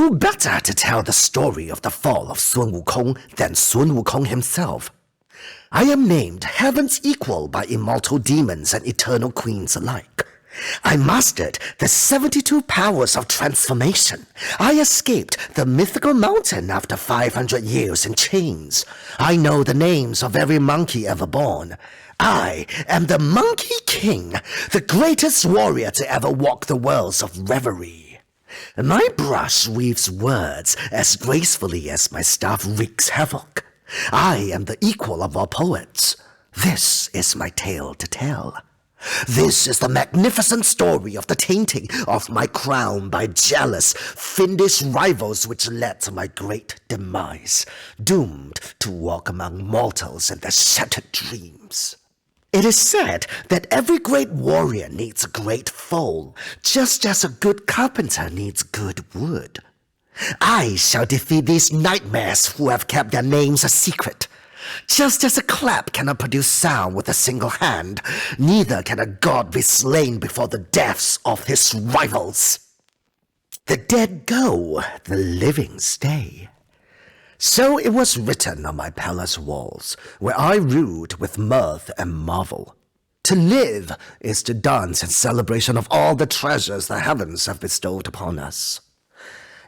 Who better to tell the story of the fall of Sun Wukong than Sun Wukong himself? I am named Heaven's Equal by immortal demons and eternal queens alike. I mastered the 72 powers of transformation. I escaped the mythical mountain after 500 years in chains. I know the names of every monkey ever born. I am the Monkey King, the greatest warrior to ever walk the worlds of reverie. My brush weaves words as gracefully as my staff wreaks havoc. I am the equal of all poets. This is my tale to tell. This is the magnificent story of the tainting of my crown by jealous, fiendish rivals which led to my great demise, doomed to walk among mortals in their shattered dreams. It is said that every great warrior needs a great foal, just as a good carpenter needs good wood. I shall defeat these nightmares who have kept their names a secret. Just as a clap cannot produce sound with a single hand, neither can a god be slain before the deaths of his rivals. The dead go, the living stay. So it was written on my palace walls, where I ruled with mirth and marvel. To live is to dance in celebration of all the treasures the heavens have bestowed upon us.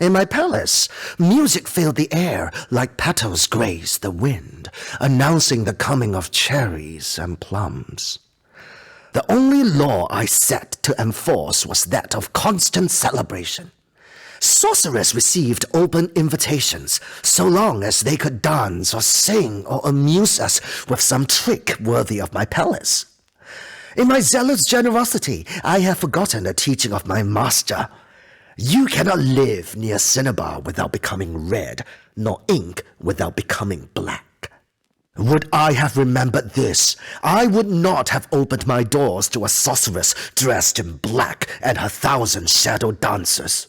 In my palace, music filled the air like petals graze the wind, announcing the coming of cherries and plums. The only law I set to enforce was that of constant celebration. Sorcerers received open invitations, so long as they could dance or sing or amuse us with some trick worthy of my palace. In my zealous generosity, I have forgotten the teaching of my master. You cannot live near cinnabar without becoming red, nor ink without becoming black. Would I have remembered this, I would not have opened my doors to a sorceress dressed in black and her 1,000 shadow dancers.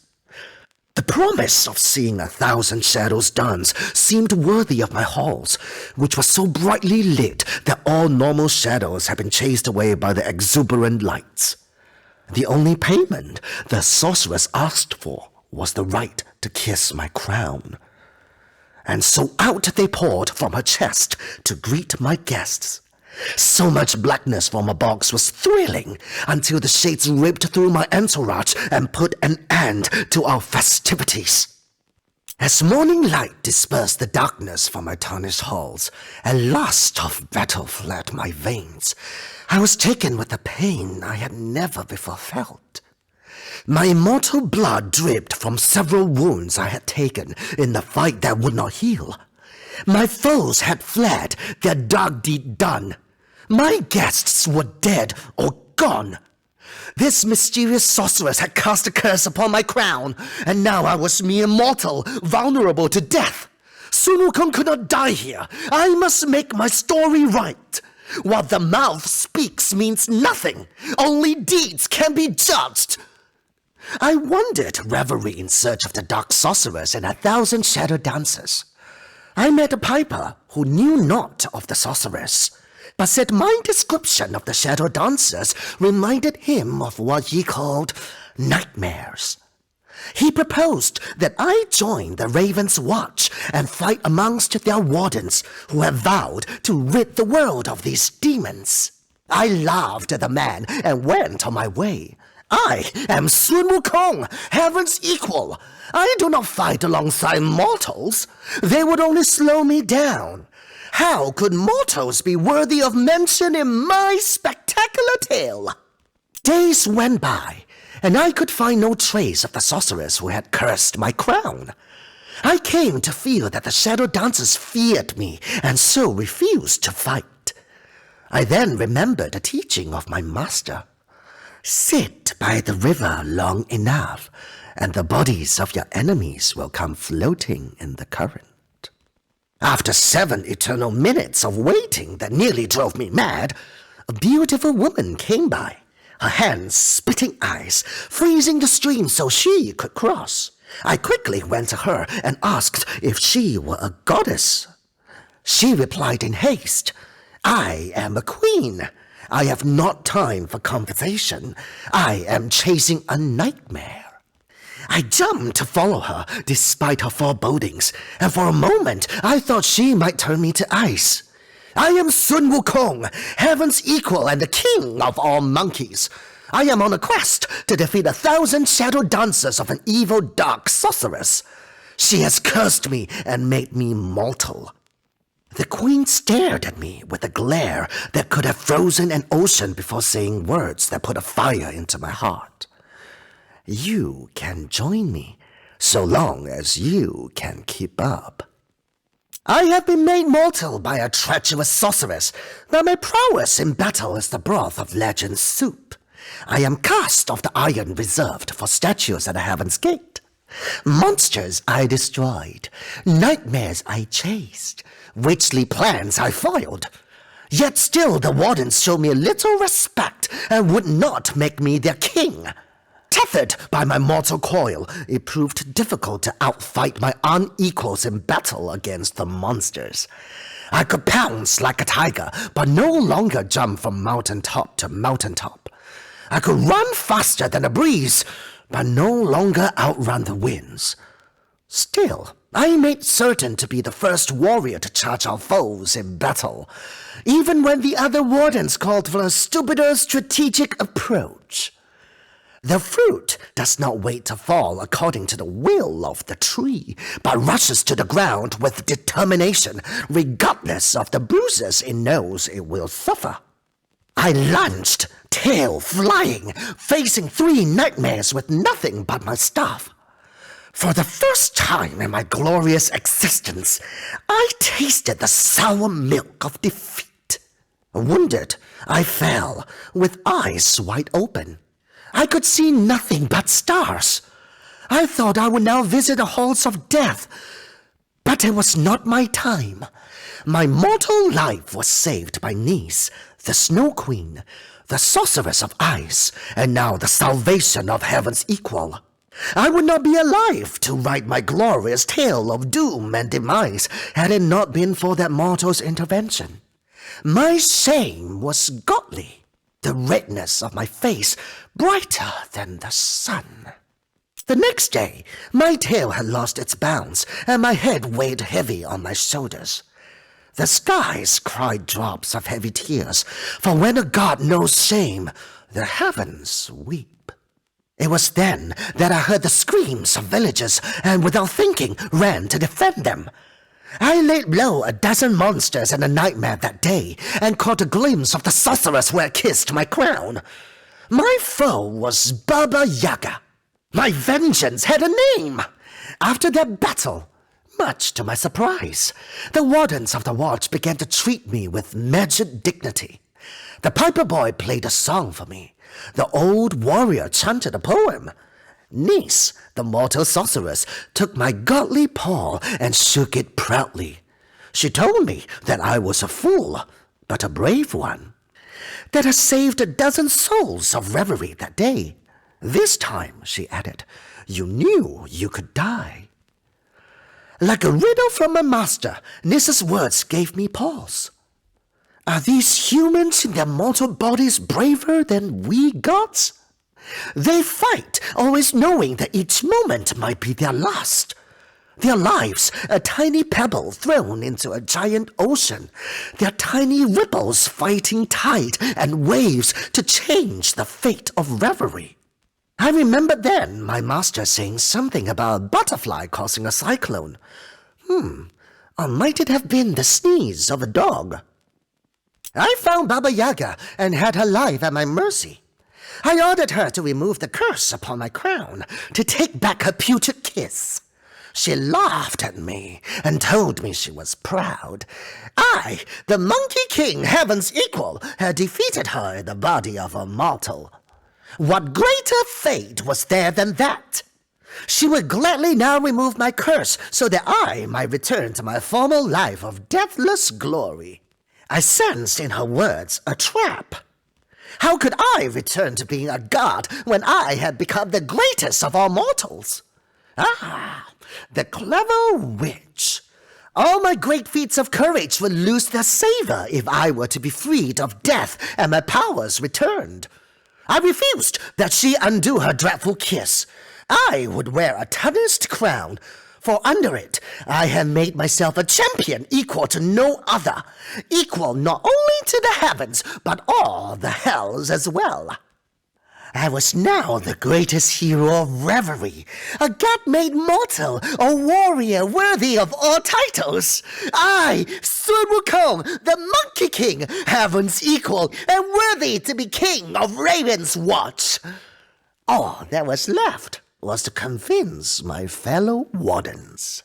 The promise of seeing 1,000 shadows dance seemed worthy of my halls, which were so brightly lit that all normal shadows had been chased away by the exuberant lights. The only payment the sorceress asked for was the right to kiss my crown. And so out they poured from her chest to greet my guests. So much blackness from a box was thrilling until the shades ripped through my entourage and put an end to our festivities. As morning light dispersed the darkness from my tarnished halls, and lust of battle fled my veins, I was taken with a pain I had never before felt. My immortal blood dripped from several wounds I had taken in the fight that would not heal. My foes had fled, their dark deed done. My guests were dead or gone. This mysterious sorceress had cast a curse upon my crown, and now I was mere mortal, vulnerable to death. Sun Wukong could not die here. I must make my story right. What the mouth speaks means nothing. Only deeds can be judged. I wandered reverie in search of the dark sorceress and 1,000 shadow dancers. I met a piper who knew not of the sorceress, but said my description of the shadow dancers reminded him of what he called nightmares. He proposed that I join the Ravenswatch and fight amongst their wardens who have vowed to rid the world of these demons. I laughed at the man and went on my way. I am Sun Wukong, Heaven's Equal. I do not fight alongside mortals. They would only slow me down. How could mortals be worthy of mention in my spectacular tale? Days went by, and I could find no trace of the sorceress who had cursed my crown. I came to feel that the shadow dancers feared me and so refused to fight. I then remembered the teaching of my master. Sit by the river long enough, and the bodies of your enemies will come floating in the current. After 7 eternal minutes of waiting that nearly drove me mad, a beautiful woman came by, her hands spitting ice, freezing the stream so she could cross. I quickly went to her and asked if she were a goddess. She replied in haste, I am a queen. I have not time for conversation. I am chasing a nightmare. I jumped to follow her, despite her forebodings, and for a moment I thought she might turn me to ice. I am Sun Wukong, heaven's equal and the king of all monkeys. I am on a quest to defeat 1,000 shadow dancers of an evil dark sorceress. She has cursed me and made me mortal. The queen stared at me with a glare that could have frozen an ocean before saying words that put a fire into my heart. You can join me, so long as you can keep up. I have been made mortal by a treacherous sorceress, but my prowess in battle is the broth of legend's soup. I am cast of the iron reserved for statues at the Heaven's Gate. Monsters I destroyed, nightmares I chased, witchly plans I foiled. Yet still the wardens show me little respect and would not make me their king. Tethered by my mortal coil, it proved difficult to outfight my unequals in battle against the monsters. I could pounce like a tiger, but no longer jump from mountaintop to mountaintop. I could run faster than a breeze, but no longer outrun the winds. Still, I made certain to be the first warrior to charge our foes in battle, even when the other wardens called for a stupider strategic approach. The fruit does not wait to fall according to the will of the tree, but rushes to the ground with determination, regardless of the bruises it knows it will suffer. I lunged, tail flying, facing 3 nightmares with nothing but my staff. For the first time in my glorious existence, I tasted the sour milk of defeat. Wounded, I fell, with eyes wide open. I could see nothing but stars. I thought I would now visit the halls of death, but it was not my time. My mortal life was saved by Nice, the Snow Queen, the sorceress of ice, and now the salvation of heaven's equal. I would not be alive to write my glorious tale of doom and demise had it not been for that mortal's intervention. My shame was godly, the redness of my face brighter than the sun. The next day, my tail had lost its bounds, and my head weighed heavy on my shoulders. The skies cried drops of heavy tears, for when a god knows shame, the heavens weep. It was then that I heard the screams of villagers, and without thinking, ran to defend them. I laid low 12 monsters in a nightmare that day, and caught a glimpse of the sorceress who had kissed my crown. My foe was Baba Yaga. My vengeance had a name. After that battle, much to my surprise, the wardens of the watch began to treat me with measured dignity. The piper boy played a song for me. The old warrior chanted a poem. Nice, the mortal sorceress, took my godly paw and shook it proudly. She told me that I was a fool, but a brave one, that I saved 12 souls of reverie that day. This time, she added, you knew you could die. Like a riddle from my master, Nissa's words gave me pause. Are these humans in their mortal bodies braver than we gods? They fight, always knowing that each moment might be their last. Their lives, a tiny pebble thrown into a giant ocean. Their tiny ripples fighting tide and waves to change the fate of reverie. I remember then my master saying something about a butterfly causing a cyclone. Or might it have been the sneeze of a dog? I found Baba Yaga and had her life at my mercy. I ordered her to remove the curse upon my crown, to take back her putrid kiss. She laughed at me and told me she was proud. I, the Monkey King, heaven's equal, had defeated her in the body of a mortal. What greater fate was there than that? She would gladly now remove my curse so that I might return to my former life of deathless glory. I sensed in her words a trap. How could I return to being a god when I had become the greatest of all mortals? Ah, the clever witch. All my great feats of courage would lose their savor if I were to be freed of death and my powers returned. I refused that she undo her dreadful kiss. I would wear a tarnished crown, for under it I have made myself a champion equal to no other, equal not only to the heavens, but all the hells as well. I was now the greatest hero of revelry, a god made mortal, a warrior worthy of all titles. I, Sun Wukong, the Monkey King, heaven's equal, and worthy to be king of Ravenswatch. All that was left was to convince my fellow wardens.